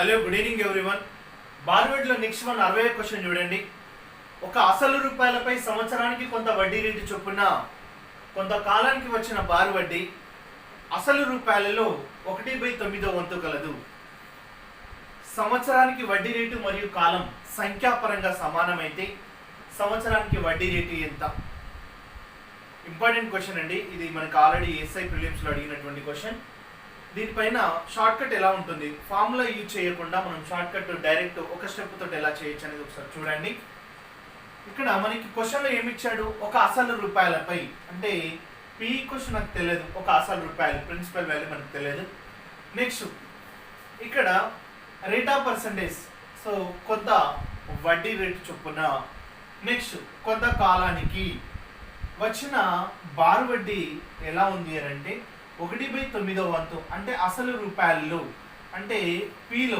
Hello good evening everyone. బార్వర్డ్లో next 60 question చూడండి. ఒక అసలు రూపాయలపై సంవత్సరానికి కొంత వడ్డీ రేటు చొప్పున కొంత కాలానికి వచ్చిన బారు వడ్డీ అసలు రూపాయలలో 1/9 వంతు కలదు. సంవత్సరానికి వడ్డీ రేటు మరియు కాలం సంఖ్యాపరంగా సమానమైతే సంవత్సరానికి వడ్డీ రేటు ఎంత? ఇంపార్టెంట్ క్వశ్చన్ అండి. ఇది మనకు ఆల్రెడీ ఎస్ఐ ప్రిలిమ్స్లో అడిగినటువంటి క్వశ్చన్. దీనిపైన షార్ట్ కట్ ఎలా ఉంటుంది, ఫార్ములా యూజ్ చేయకుండా మనం షార్ట్ కట్ డైరెక్ట్ ఒక స్టెప్ తోటి ఎలా చేయొచ్చు అనేది ఒకసారి చూడండి. ఇక్కడ మనకి క్వశ్చన్లో ఏమిచ్చాడు, ఒక అసలు రూపాయలపై అంటే పి క్వశ్చన్ నాకు తెలియదు, ఒక అసలు రూపాయలు ప్రిన్సిపల్ వాల్యూ మనకు తెలియదు. నెక్స్ట్ ఇక్కడ రేట్ ఆఫ్ పర్సంటేజ్, సో కొంత వడ్డీ రేటు చొప్పున, నెక్స్ట్ కొంత కాలానికి వచ్చిన బారు వడ్డీ ఎలా ఉంది అని అంటే 1/9 వంతు అంటే అసలు రూపాయల్లో అంటే పిలో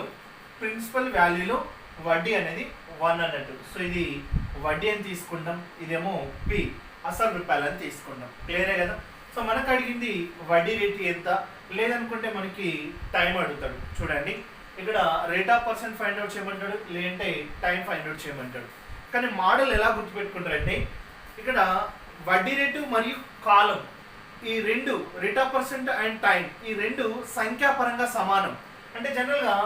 ప్రిన్సిపల్ వాల్యూలో వడ్డీ అనేది 1 అన్నట్టు. సో ఇది వడ్డీ అని తీసుకుంటాం, ఇదేమో పి అసలు రూపాయలు అని తీసుకుంటాం. క్లియరే కదా. సో మనకు అడిగింది వడ్డీ రేటు ఎంత, లేదనుకుంటే మనకి టైం అడుగుతాడు. చూడండి ఇక్కడ rate of percent find out చేయమంటాడు, లేదంటే టైం ఫైండ్ అవుట్ చేయమంటాడు. కానీ మోడల్ ఎలా గుర్తుపెట్టుకుంటారంటే ఇక్కడ వడ్డీ రేటు మరియు కాలం ఈ రెండు, rate of percent and time, ఈ రెండు సంఖ్యాపరంగా సమానం. అంటే జనరల్గా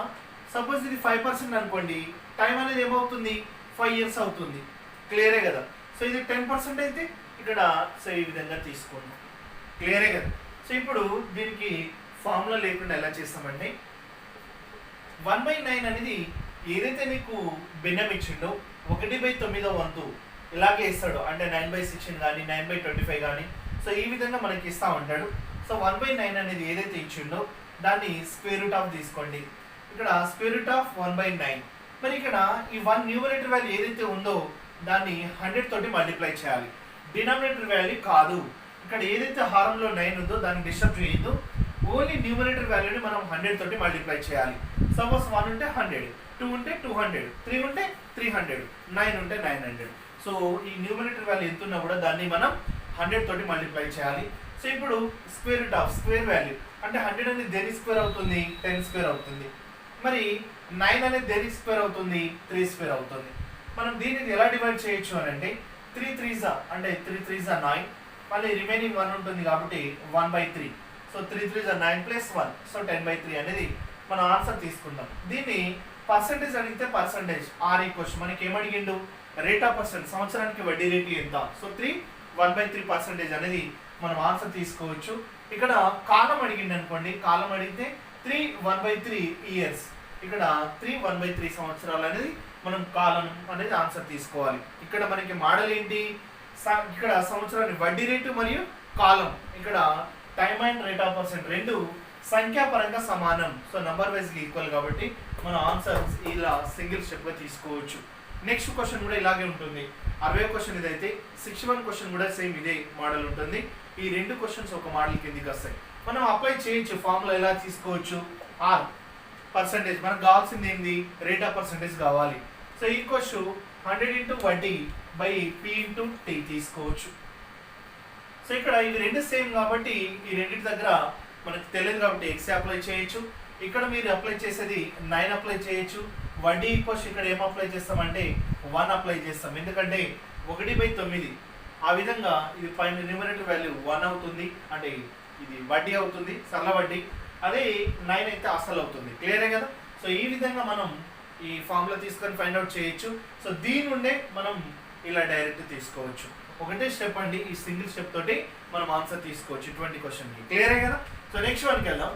సపోజ్ ఇది 5% అనుకోండి, టైం అనేది ఏమవుతుంది 5 years అవుతుంది. క్లియరే కదా. సో ఇది 10% అయితే ఇక్కడ సో ఈ విధంగా తీసుకోండి. క్లియరే కదా. సో ఇప్పుడు దీనికి ఫార్ములా లేకుండా ఎలా చేస్తామంటే 1/9 అనేది ఏదైతే నీకు భిన్నం ఇచ్చిండో 1/9 వంతు ఇలాగే ఇస్తాడు. అంటే 9/16 కానీ 9/25 కానీ సో ఈ విధంగా మనకి ఇస్తా ఉంటాడు. సో 1/9 అనేది ఏదైతే ఇచ్చిండో దాన్ని స్క్వేర్ రూట్ ఆఫ్ తీసుకోండి. ఇక్కడ స్క్వేర్ రూట్ ఆఫ్ 1/9. మరి ఇక్కడ ఈ 1 న్యూమరేటర్ వాల్యూ ఏదైతే ఉందో దాన్ని 100 తోటి మల్టిప్లై చేయాలి. డినామినేటర్ వాల్యూ కాదు. ఇక్కడ ఏదైతే హారంలో 9 ఉందో దాన్ని డిస్టర్బ్ చేయొద్దు. ఓన్లీ న్యూమరేటర్ వాల్యూని మనం 100 తోటి మల్టిప్లై చేయాలి. సపోజ్ 1 ఉంటే 100, 2 ఉంటే 200, 3 ఉంటే 300, 9 ఉంటే 900. సో ఈ న్యూమరేటర్ వాల్యూ ఎంత ఉన్నా కూడా దాన్ని మనం 100 తోటి మల్టిప్లై చేయాలి. సో ఇప్పుడు square root of square value అంటే 100 అనేది దేని స్క్వేర్ అవుతుంది, 10 స్క్వేర్ అవుతుంది. మరి 9 అనేది దేని స్క్వేర్ అవుతుంది, 3 స్క్వేర్ అవుతుంది. మనం దీనిని ఎలా డివైడ్ చేయొచ్చు అని అంటే 3 3s అంటే 3 3s 9, మళ్ళీ రిమైనింగ్ 1 ఉంటుంది కాబట్టి 1/3. సో 3 3s 9 ప్లస్ 1, సో 10/3 అనేది మనం ఆన్సర్ తీసుకుందాం. దీన్ని పర్సంటేజ్ అడిగితే పర్సంటేజ్ ఆర్ ఈక్వల్స్ మనకి ఏమడిగిండు, రేట్ ఆఫ్ పర్సెంట్ సంవత్సరానికి వడ్డీ రేటు ఎంత. సో 1/3% అనేది మనం ఆన్సర్ తీసుకోవచ్చు. ఇక్కడ కాలం అడిగింది అనుకోండి, కాలం అడిగితే 3 1/3 ఇయర్స్, ఇక్కడ 3 1/3 సంవత్సరాలు అనేది మనం కాలం అనేది ఆన్సర్ తీసుకోవాలి. ఇక్కడ మనకి మోడల్ ఏంటి, ఇక్కడ సంవత్సరానికి వడ్డీ రేటు మరియు కాలం, ఇక్కడ time and rate of percent రెండు సంఖ్యాపరంగా సమానం. సో నంబర్ వైజ్గా ఈక్వల్ కాబట్టి మనం ఆన్సర్ ఇలా సింగిల్ స్టెప్గా తీసుకోవచ్చు. నెక్స్ట్ క్వశ్చన్ కూడా ఇలాగే ఉంటుంది. 60 క్వశ్చన్ ఇదైతే 61 క్వశ్చన్ కూడా సేమ్ ఇదే మోడల్ ఉంటుంది. ఈ రెండు క్వశ్చన్స్ ఒక మోడల్ కిందికి వస్తాయి. మనం అప్లై చేయొచ్చు. ఫార్ములా ఎలా తీసుకోవచ్చు, ఆర్ పర్సంటేజ్ మనకు కావాల్సింది ఏంది, రేట్ ఆఫ్ పర్సంటేజ్ కావాలి. సో ఈ క్వశ్చన్ 100 ఇంటూ వడ్డీ బై పి ఇంటూ టీ తీసుకోవచ్చు. సో ఇక్కడ ఇవి రెండు సేమ్ కాబట్టి ఈ రెండింటి దగ్గర మనకు తెలియదు కాబట్టి ఎక్స్ అప్లై చేయొచ్చు. ఇక్కడ మీరు అప్లై చేసేది 9 అప్లై చేయొచ్చు. వడ్డీ ఈక్వల్స్ ఇక్కడ ఏం అప్లై చేస్తామంటే 1 అప్లై చేస్తాం, ఎందుకంటే 1/9 ఆ విధంగా ఇది పైన న్యూమరేటర్ వాల్యూ 1 అవుతుంది, అంటే ఇది వడ్డీ అవుతుంది సరళ వడ్డీ. అదే 9 అయితే అసలు అవుతుంది. క్లియరే కదా. సో ఈ విధంగా మనం ఈ ఫార్ములా తీసుకొని ఫైండ్ అవుట్ చేయొచ్చు. సో దీని నుండే మనం ఇలా డైరెక్ట్ తీసుకోవచ్చు. ఒకటే స్టెప్ అండి, ఈ సింగిల్ స్టెప్ తోటి మనం ఆన్సర్ తీసుకోవచ్చు ఇటువంటి క్వశ్చన్కి. క్లియరే కదా. సో నెక్స్ట్ వన్కి వెళ్దాం.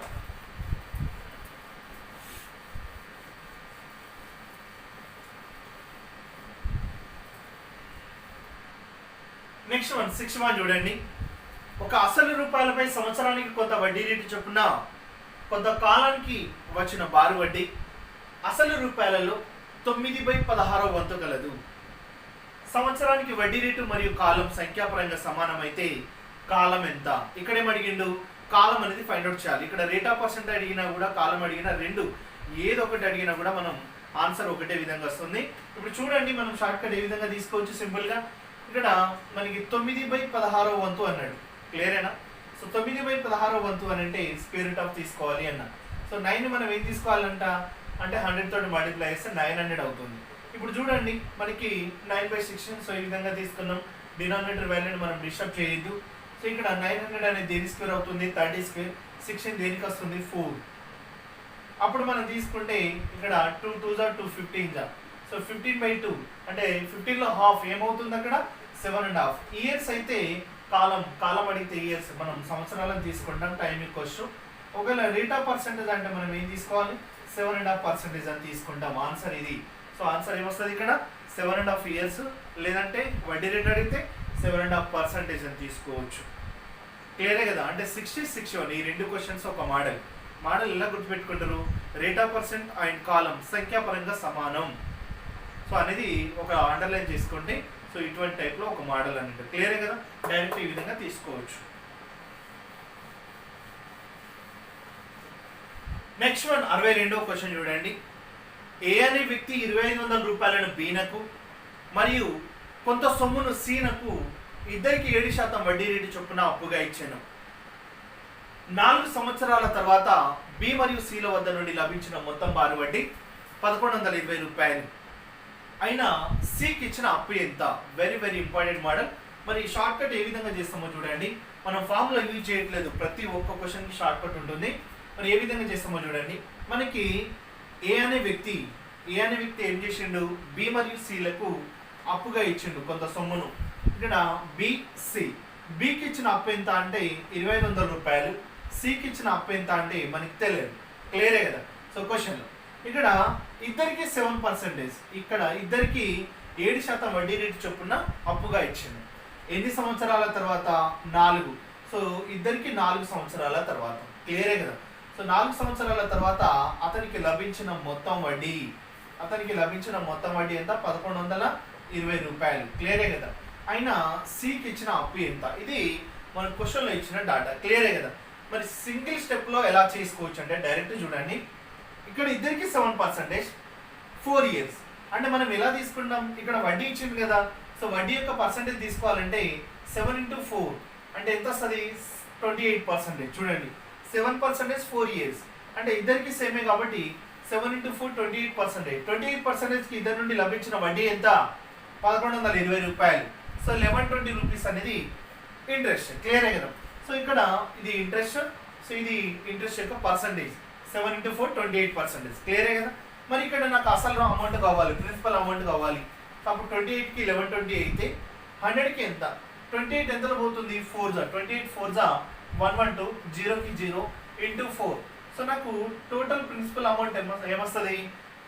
నెక్స్ట్ 61 చూడండి. ఒక అసలు రూపాయలపై సంవత్సరానికి కొంత వడ్డీ రేటు చొప్పున కొంత కాలానికి వచ్చిన బారు వడ్డీ అసలు రూపాయలలో 9/16 వంతు కలదు. సంవత్సరానికి వడ్డీ రేటు మరియు కాలం సంఖ్యాపరంగా సమానమైతే కాలం ఎంత? ఇక్కడ ఏమడిగిండు, కాలం అనేది ఫైండ్ అవుట్ చేయాలి. ఇక్కడ రేట్ ఆఫ్ పర్సెంట్ అడిగినా కూడా కాలం అడిగినా రెండు ఏదో ఒకటి అడిగినా కూడా మనం ఆన్సర్ ఒకటే విధంగా వస్తుంది. ఇప్పుడు చూడండి మనం షార్ట్ కట్ ఏ విధంగా తీసుకోవచ్చు సింపుల్గా. ఇక్కడ మనకి 9/16 వంతు అన్నాడు. క్లియరేనా. సో 9/16 వంతు అని అంటే స్క్వేర్ రూట్ ఆఫ్ తీసుకోవాలి అన్న. సో 9 మనం ఏం తీసుకోవాలంట, అంటే 100 తోటి మల్టిప్లై చేస్తే 900 అవుతుంది. ఇప్పుడు చూడండి మనకి 9/16. సో ఈ విధంగా తీసుకున్నాం. డినామినేటర్ వాల్యూని మనం డిస్టర్బ్ చేయొద్దు. సో ఇక్కడ 900 అనేది దేని స్క్వేర్ అవుతుంది, 30 స్క్వేర్. 16 దేనికి వస్తుంది, 4. అప్పుడు మనం తీసుకుంటే ఇక్కడ 2 2 2 సో 15/2 అంటే 15లో హాఫ్ ఏమవుతుంది అక్కడ 7.5 ఇయర్స్. అయితే కాలం అడిగితే ఇయర్స్, మనం సంవత్సరాలను తీసుకుంటాం. టైం ఈక్వల్స్ ఒకవేళ రేట్ ఆఫ్ పర్సెంటేజ్ అంటే మనం ఏం తీసుకోవాలి, 7.5% అని తీసుకుంటాం. ఆన్సర్ ఇది. సో ఆన్సర్ ఏమొస్తుంది ఇక్కడ 7.5 ఇయర్స్, లేదంటే వడ్డీ రేట్ అడిగితే 7.5% అని తీసుకోవచ్చు. క్లియరే కదా. అంటే 60 61 ఈ రెండు క్వశ్చన్స్ ఒక మోడల్ ఎలా గుర్తుపెట్టుకుంటారు, రేట్ ఆఫ్ పర్సెంట్ అండ్ కాలం సంఖ్యాపరంగా సమానం. సో అనేది ఒక అండర్లైన్ చేసుకోండి. సో ఇటువంటి టైప్లో ఒక మోడల్ అనేది క్లియరే కదా. డైరెక్ట్ ఈ విధంగా తీసుకోవచ్చు. నెక్స్ట్ వన్ 62వ క్వశ్చన్ చూడండి. ఏ అనే వ్యక్తి 2500 రూపాయలను బీనకు మరియు కొంత సొమ్మును సీనకు ఇద్దరికి 7% వడ్డీ రేటు చొప్పున అప్పుగా ఇచ్చాను. 4 సంవత్సరాల తర్వాత బి మరియు సిల వద్ద నుండి లభించిన మొత్తం బారు వడ్డీ 1120 రూపాయలు. అయినా సికి ఇచ్చిన అప్పు ఎంత? Very very important model. మరి షార్ట్ కట్ ఏ విధంగా చేస్తామో చూడండి. మనం ఫార్ములా యూజ్ చేయట్లేదు, ప్రతి ఒక్క క్వశ్చన్కి షార్ట్ కట్ ఉంటుంది. మరి ఏ విధంగా చేస్తామో చూడండి. మనకి ఏ అనే వ్యక్తి ఏం చేసిండు, బి మరియు సిలకు అప్పుగా ఇచ్చిండు కొంత సొమ్మును. ఇక్కడ బికి ఇచ్చిన అప్పు ఎంత అంటే 2500 రూపాయలు. సికి ఇచ్చిన అప్పు ఎంత అంటే మనకి తెలియదు. క్లియరే కదా. సో క్వశ్చన్లో ఇక్కడ ఇద్దరికి 7%, ఇక్కడ ఇద్దరికి 7% వడ్డీ రేటు చొప్పున అప్పుగా ఇచ్చింది. ఎన్ని సంవత్సరాల తర్వాత? 4. సో ఇద్దరికి 4 సంవత్సరాల తర్వాత. క్లియరే కదా. సో 4 సంవత్సరాల తర్వాత అతనికి లభించిన మొత్తం వడ్డీ ఎంత? 1120 రూపాయలు. క్లియరే కదా. అయినా సికి ఇచ్చిన అప్పు ఎంత? ఇది మన క్వశ్చన్లో ఇచ్చిన డాటా. క్లియరే కదా. మరి సింగిల్ స్టెప్లో ఎలా చేసుకోవచ్చు అంటే డైరెక్ట్ చూడండి. ఇక్కడ ఇద్దరికి 7%, 4 ఇయర్స్. అంటే మనం ఎలా తీసుకుంటాం, ఇక్కడ వడ్డీ ఇచ్చింది కదా. సో వడ్డీ యొక్క పర్సంటేజ్ తీసుకోవాలంటే 7 × 4 అంటే ఎంత వస్తుంది, 28%. చూడండి 7%, 4 ఇయర్స్ అంటే ఇద్దరికి సేమే కాబట్టి 7 × 4 28%. 28%కి ఇద్దరి నుండి లభించిన వడ్డీ ఎంత? 1120 రూపాయలు. సో 1120 రూపీస్ అనేది ఇంట్రెస్ట్. క్లియరే కదా. సో ఇక్కడ ఇది ఇంట్రెస్ట్. సో ఇది ఇంట్రెస్ట్ యొక్క పర్సంటేజ్ 7 × 4 28%. క్లియరే కదా. మరి ఇక్కడ నాకు అసలు అమౌంట్ కావాలి, ప్రిన్సిపల్ అమౌంట్ కావాలి. అప్పుడు 28కి 1120 అయితే 100కి ఎంత? 28 ఎంతలో పోతుంది, 4 28 4 112 0కి 0 × 4. సో నాకు టోటల్ ప్రిన్సిపల్ అమౌంట్ ఏమొస్తుంది,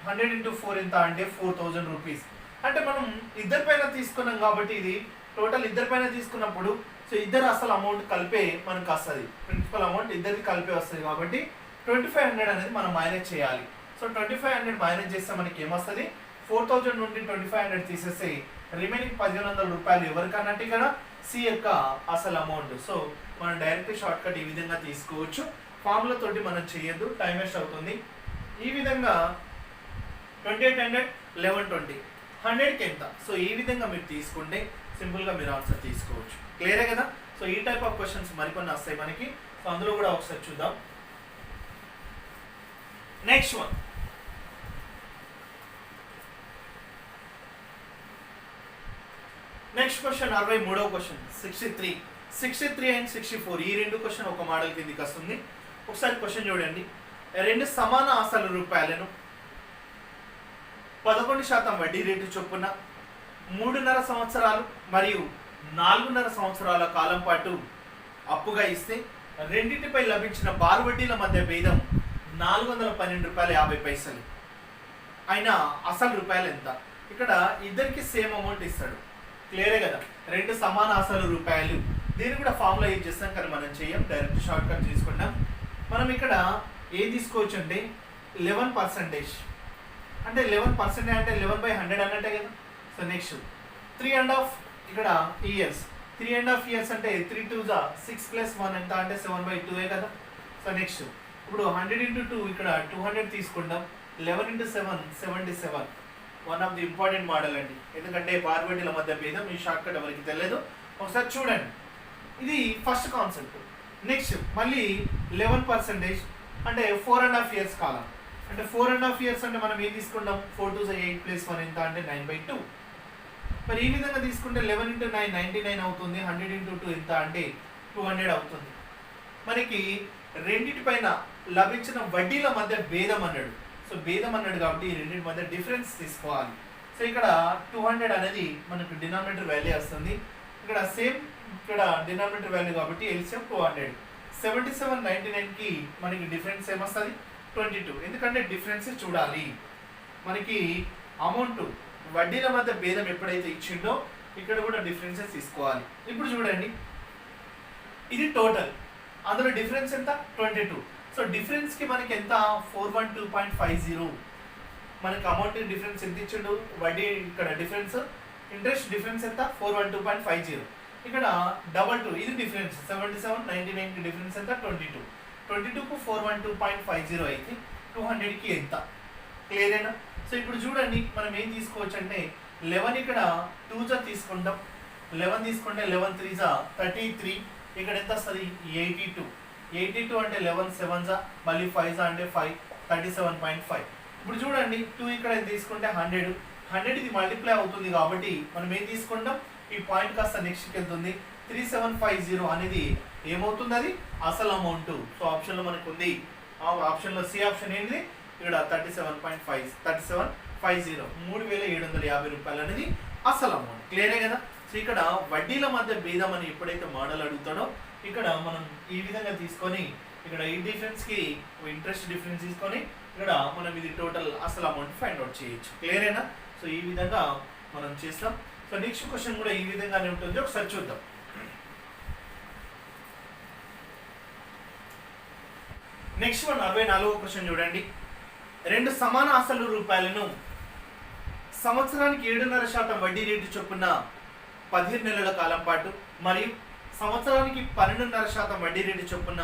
100 × 4 ఎంత అంటే 4000 రూపీస్. అంటే మనం ఇద్దరి పైన తీసుకున్నాం కాబట్టి ఇది టోటల్ ఇద్దరి పైన తీసుకున్నప్పుడు సో ఇద్దరు అసలు అమౌంట్ కలిపే మనకు వస్తుంది. ప్రిన్సిపల్ అమౌంట్ ఇద్దరికి కలిపే వస్తుంది కాబట్టి 2500 అనేది మనం మైనస్ చేయాలి. సో 2500 మైనస్ చేస్తే మనకి ఏమొస్తుంది, 4000 నుండి 2500 తీసేస్తే రిమైనింగ్ 1500 రూపాయలు ఎవరికన్నట్టు ఇక్కడ సి యొక్క అసలు అమౌంట్. సో మనం డైరెక్ట్ షార్ట్ కట్ ఈ విధంగా తీసుకోవచ్చు. ఫార్ములా తోటి మనం చేయొద్దు, టైం వేస్ట్ అవుతుంది. ఈ విధంగా 2800 1120 100కి ఎంత? సో ఈ విధంగా మీరు తీసుకుంటే సింపుల్గా మీరు ఆన్సర్ తీసుకోవచ్చు. క్లియరే కదా. సో ఈ టైప్ ఆఫ్ క్వశ్చన్స్ మరికొన్ని వస్తాయి మనకి. సో అందులో కూడా ఒకసారి చూద్దాం. నెక్స్ట్ వన్ క్వశ్చన్ 63వ క్వశ్చన్ 63 అండ్ 64 ఈ రెండు క్వశ్చన్ ఒక మోడల్ కిందకి వస్తుంది. ఒకసారి క్వశ్చన్ చూడండి. 2 సమాన అసలు రూపాయలను 11% వడ్డీ రేటు చొప్పున 3.5 సంవత్సరాలు మరియు 4.5 సంవత్సరాల కాలం పాటు అప్పుగా ఇస్తే రెండింటిపై లభించిన బారు వడ్డీల మధ్య భేదం 412 రూపాయలు 50 పైసలు. అయినా అసలు రూపాయలు ఎంత? ఇక్కడ ఇద్దరికి సేమ్ అమౌంట్ ఇస్తాడు. క్లియరే కదా. 2 సమాన అసలు రూపాయలు. దీన్ని కూడా ఫార్ములా యూజ్ చేస్తాం కానీ మనం చేయం, డైరెక్ట్ షార్ట్ కట్ తీసుకుంటాం. మనం ఇక్కడ ఏం తీసుకోవచ్చు అంటే 11%. అంటే 11% అంటే 11/100 అన్నట్టే కదా. సో నెక్స్ట్ 3.5 ఇక్కడ ఇయర్స్. 3.5 ఇయర్స్ అంటే 3 2 6 + 1 ఎంత అంటే 7/2 కదా. సో నెక్స్ట్ ఇప్పుడు 100 × 2 ఇక్కడ 200 తీసుకుంటాం. 11 × 7 77. One of the important model అండి. ఎందుకంటే బారు వడ్డీల మధ్య భేదం ఈ షార్ట్ కట్ ఎవరికి తెలియదు. ఒకసారి చూడండి. ఇది ఫస్ట్ కాన్సెప్ట్. నెక్స్ట్ మళ్ళీ 11% అంటే 4.5 ఇయర్స్ కాలం. అంటే 4.5 years అంటే మనం ఏం తీసుకుంటాం 4 to 8 ప్లస్ 1 ఎంత అంటే 9/2. మరి ఈ విధంగా తీసుకుంటే 11 into 9 99 అవుతుంది. 100 into 2 ఎంత అంటే 200 అవుతుంది. మనకి రెండిటి పైన లభించిన వడ్డీల మధ్య భేదం అన్నాడు. సో భేదం అన్నాడు కాబట్టి ఈ రెండింటి మధ్య డిఫరెన్స్ తీసుకోవాలి. సో ఇక్కడ 200 అనేది మనకు డినామినేటర్ వాల్యూ వస్తుంది. ఇక్కడ సేమ్ ఇక్కడ డినామినేటర్ వాల్యూ కాబట్టి ఎల్సిఎం 200. 7799కి మనకి డిఫరెన్స్ ఏమొస్తుంది 22. ఎందుకంటే డిఫరెన్స్ చూడాలి. మనకి అమౌంట్ వడ్డీల మధ్య భేదం ఎప్పుడైతే ఇచ్చిండో ఇక్కడ కూడా డిఫరెన్సెస్ తీసుకోవాలి. ఇప్పుడు చూడండి ఇది టోటల్, అందులో డిఫరెన్స్ ఎంత 22. సో డిఫరెన్స్ కి మనకి ఎంత 412.50. మనకి అమౌంట్ డిఫరెన్స్ ఎంత ఇచ్చిండు వడ్డీ ఇక్కడ డిఫరెన్స్ ఇంట్రెస్ట్ డిఫరెన్స్ ఎంత 412.50. ఇక్కడ 22 ఇది డిఫరెన్స్ 7799 కి డిఫరెన్స్ ఎంత 22. 22కు 412.50 అయితే 200కి ఎంత క్లియరేనా? సో ఇప్పుడు చూడండి మనం ఏం తీసుకోవచ్చు అంటే 11 ఇక్కడ 2 తీసుకుంటాం. 11 తీసుకుంటే 11 3 33. ఇక్కడ ఎంత వస్తుంది 82. 82 అంటే 11 7 మళ్ళీ 5 అంటే 5 37.5. ఇప్పుడు చూడండి 2 ఇక్కడ తీసుకుంటే 100 ఇది మల్టిప్లై అవుతుంది కాబట్టి మనం ఏం తీసుకుంటాం ఈ పాయింట్ కాస్త నెక్స్ట్కి వెళ్తుంది. 3750 అనేది ఏమవుతుంది అది అసలు అమౌంట్. సో ఆప్షన్లో మనకు ఉంది. ఆ ఆప్షన్లో సి ఆప్షన్ ఏంటిది ఇక్కడ 3750 3750 రూపాయలు అనేది అసలు అమౌంట్. క్లియరే కదా? సో ఇక్కడ వడ్డీల మధ్య భేదం అని ఎప్పుడైతే మోడల్ అడుగుతాడో ఇక్కడ మనం ఈ విధంగా తీసుకొని ఇక్కడ ఈ డిఫరెన్స్ కి ఇంట్రెస్ట్ డిఫరెన్స్ తీసుకొని ఇక్కడ మనం ఇది టోటల్ అసలు అమౌంట్ ఫైండ్ అవుట్ చేయొచ్చు. క్లియరేనా? సో ఈ విధంగా మనం చేస్తాం. సో నెక్స్ట్ క్వశ్చన్ కూడా ఈ విధంగానే ఉంటుంది, ఒకసారి చూద్దాం. నెక్స్ట్ 44వ క్వశ్చన్ చూడండి. 2 సమాన అసలు రూపాయలను సంవత్సరానికి 7.5% వడ్డీ రేటు చొప్పున 15 నెలల కాలం పాటు మరియు సంవత్సరానికి 12.5% వడ్డీ రేటు చొప్పున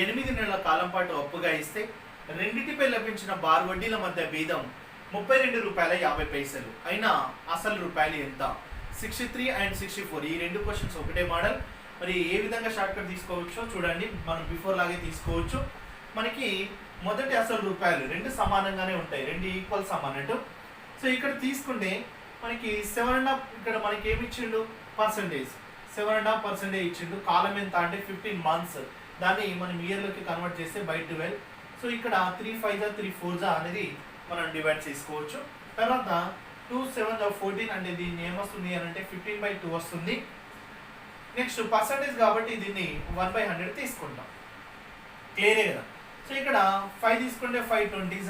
8 నెలల కాలం పాటు అప్పుగా ఇస్తే రెండింటిపై లభించిన బార్ వడ్డీల మధ్య భేదం 32 రూపాయల 50 పైసలు అయినా అసలు రూపాయలు ఎంత? 63 and 64 ఈ రెండు క్వశ్చన్స్ ఒకటే మోడల్. మరి ఏ విధంగా షార్ట్ కట్ తీసుకోవచ్చో చూడండి. మనం బిఫోర్ లాగే తీసుకోవచ్చు. మనకి మొదటి అసలు రూపాయలు రెండు సమానంగానే ఉంటాయి, రెండు ఈక్వల్ సమ్ అన్నట్టు. సో ఇక్కడ తీసుకుంటే మనకి 7.5 ఇక్కడ మనకి ఏమి ఇచ్చిండు పర్సంటేజ్ 7.5% ఇచ్చిండు. కాలం ఎంత అంటే 15 months. దాన్ని మనం ఇయర్లోకి కన్వర్ట్ చేస్తే by 12. సో ఇక్కడ 3 5 3 4 అనేది మనం డివైడ్ చేసుకోవచ్చు. తర్వాత 2 7 14 అంటే దీన్ని ఏమొస్తుంది అని అంటే 15/2 వస్తుంది. నెక్స్ట్ పర్సంటేజ్ కాబట్టి దీన్ని 1/100 తీసుకుంటాం. క్లియరే కదా? సో ఇక్కడ 5 తీసుకుంటే 5 20s,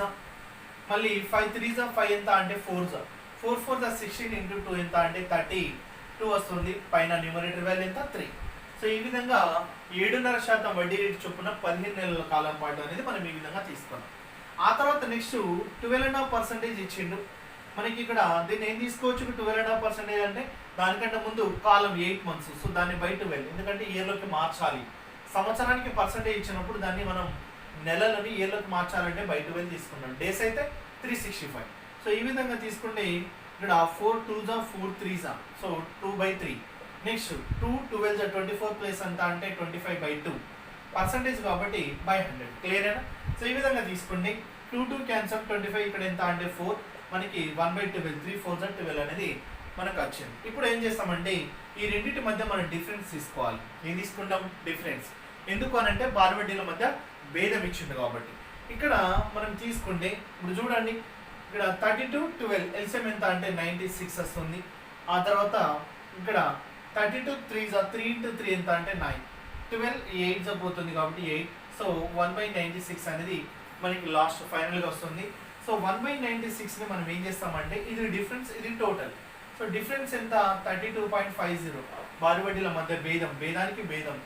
మళ్ళీ 5 3s 5 ఎంత అంటే 4s, 4 4s 16 into 2 ఎంత అంటే 32 వస్తుంది. పైన న్యూమరేటర్ వాల్యూ ఎంత 3. సో ఈ విధంగా 7.5% వడ్డీ రేటు చొప్పున 15 నెలల కాలం పాటు అనేది మనం ఈ విధంగా తీసుకున్నాం. ఆ తర్వాత నెక్స్ట్ 12.5% ఇచ్చిండు మనకి. ఇక్కడ దీన్ని ఏం తీసుకోవచ్చు 12.5% అంటే దానికంటే ముందు కాలం 8 months. సో దాన్ని by 12 ఎందుకంటే ఇయర్లోకి మార్చాలి. సంవత్సరానికి పర్సంటేజ్ ఇచ్చినప్పుడు దాన్ని మనం నెలలని ఇయర్లోకి మార్చాలంటే by 12 తీసుకున్నాం. డేస్ అయితే 365. సో ఈ విధంగా తీసుకుంటే ఇక్కడ 4 2s 4 3s so 2/3. Next 2 12s 24 plus అంత అంటే 25/2 పర్సంటేజ్ కాబట్టి by 100. క్లియరేనా? సో ఈ విధంగా తీసుకుంటే 2 2 క్యాన్సల్ 25 ఇక్కడ ఎంత అంటే 4 మనకి 1/12 3 4s 12 అనేది మనకు వచ్చింది. ఇప్పుడు ఏం చేస్తామంటే ఈ రెండింటి మధ్య మనం డిఫరెన్స్ తీసుకోవాలి. ఏం తీసుకుంటాం డిఫరెన్స్. ఎందుకు అని అంటే బార్ వడ్డీల మధ్య భేదం ఇచ్చింది కాబట్టి. ఇక్కడ మనం తీసుకుంటే ఇప్పుడు చూడండి ఇక్కడ 32 12 ఎల్సిఎం ఎంత అంటే 96 వస్తుంది. ఆ తర్వాత ఇక్కడ 32 3s 3 into 3 ఎంత అంటే 9, 12 8s పోతుంది కాబట్టి 8. సో 1/96 అనేది మనకి లాస్ట్ ఫైనల్గా వస్తుంది. సో 1/96ని మనం ఏం చేస్తామంటే ఇది డిఫరెన్స్ ఇది టోటల్. సో డిఫరెన్స్ ఎంత 32.50 బార్ వడ్డీల మధ్య భేదానికి భేదం.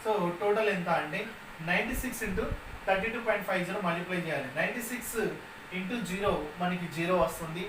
సో టోటల్ ఎంత అంటే 96 into 32.50 మల్టిప్లై చేయాలి. 96 into 0 మనకి 0 వస్తుంది.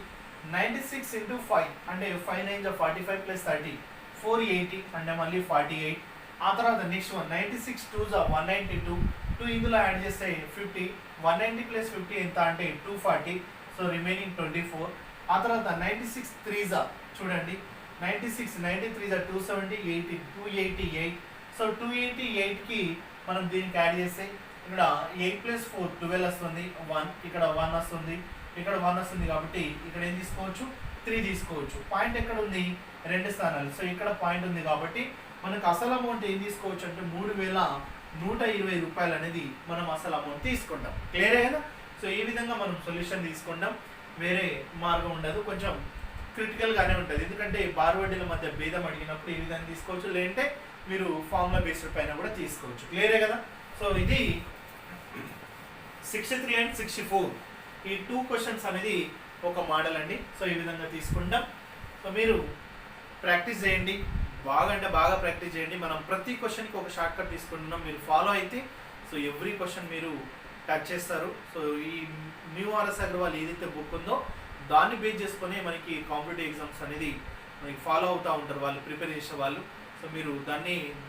96 into 5 అంటే 5 9s 45 plus 30 480 అంటే మళ్ళీ 48. ఆ తర్వాత నెక్స్ట్ 96 2s 192 2 ఇందులో యాడ్ చేస్తే 50 190 plus 50 ఎంత అంటే 240. So remaining 24. ఆ తర్వాత 96 3s చూడండి 96 93s 270 80 288. సో 288కి మనం దీనికి యాడ్ చేస్తే ఇక్కడ 8+4 12 వస్తుంది, 1 ఇక్కడ 1 వస్తుంది, ఇక్కడ 1 వస్తుంది, కాబట్టి ఇక్కడ ఏం తీసుకోవచ్చు 3 తీసుకోవచ్చు. పాయింట్ ఎక్కడ ఉంది 2 స్థానాలు, సో ఇక్కడ పాయింట్ ఉంది కాబట్టి మనకు అసలు అమౌంట్ ఏం తీసుకోవచ్చు అంటే 3120 రూపాయలు అనేది మనం అసలు అమౌంట్ తీసుకుంటాం. క్లియర్ కదా. సో ఈ విధంగా మనం సొల్యూషన్ తీసుకుంటాం, వేరే మార్గం ఉండదు. కొంచెం క్రిటికల్గానే ఉంటుంది, ఎందుకంటే బార్ వడ్డీల మధ్య భేదం అడిగినప్పుడు ఈ విధంగా తీసుకోవచ్చు, లేదంటే మీరు ఫార్ములా బేస్డ్ పైన కూడా తీసుకోవచ్చు. క్లియరే కదా. సో ఇది 63 and 64 ఈ 2 క్వశ్చన్స్ అనేది ఒక మోడల్ అండి. సో ఈ విధంగా తీసుకుంటాం. సో మీరు ప్రాక్టీస్ చేయండి, బాగా అంటే బాగా ప్రాక్టీస్ చేయండి. మనం ప్రతి క్వశ్చన్కి ఒక షార్ట్ కట్ తీసుకుంటున్నాం, మీరు ఫాలో అయితే సో ఎవ్రీ క్వశ్చన్ మీరు టచ్ చేస్తారు. సో ఈ న్యూ ఆర్ఎస్ అగర్వాల్ ఏదైతే బుక్ ఉందో దాన్ని బేస్ చేసుకుని మనకి కాంపిటేటివ్ ఎగ్జామ్స్ అనేది మనకి ఫాలో అవుతూ ఉంటారు వాళ్ళు, ప్రిపేర్ చేసే వాళ్ళు. సో మీరు